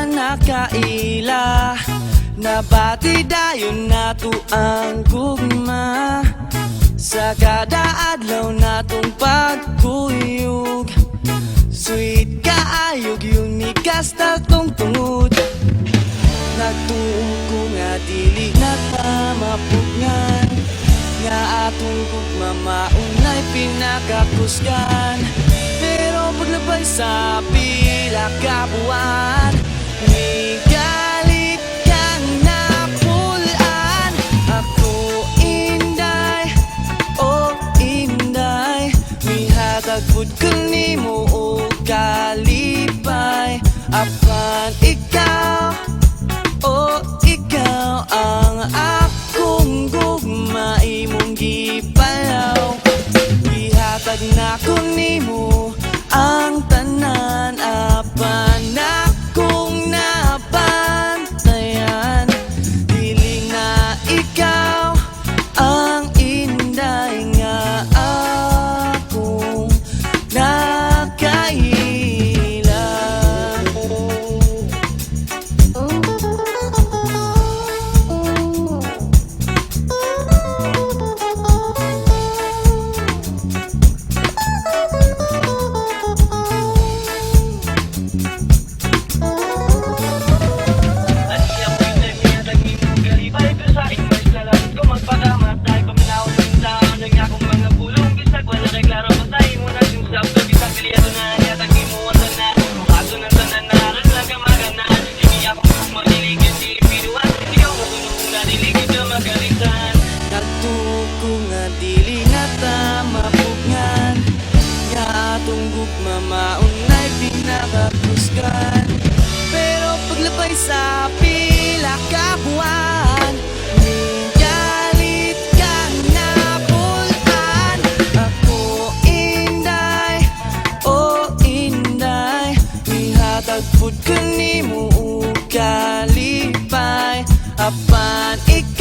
Nakaila nabati dayon nato ang gugma sa kada adlaw natong pagkuyog. Sweet kaayog yun ni kasta tong tungod. Nagtuong ko nga dili na ta mapugnan, nga atong gugma maunay pinakakusgan. Pero paglabay sa pila ka buwan, may galit kang napulaan. Ako inday, oh inday, may hatagpud ko nimo o kalipay. Apan ikaw, oh ikaw ang akong gugma, imong gipalaw. Ihatag na ko nimo ang tanan, apan akong nabantayan. Dili na ikaw ang inday nga akong nakaila. Nagtuko nga dili na ta mapugnan, nga atong gugma maunay pinakakusgan. Pero paglabay sa pila ka buwan, may galit kang napulaan. Ako inday, oh inday, ihatag pud ko nimo o kalipay. Apan ikaw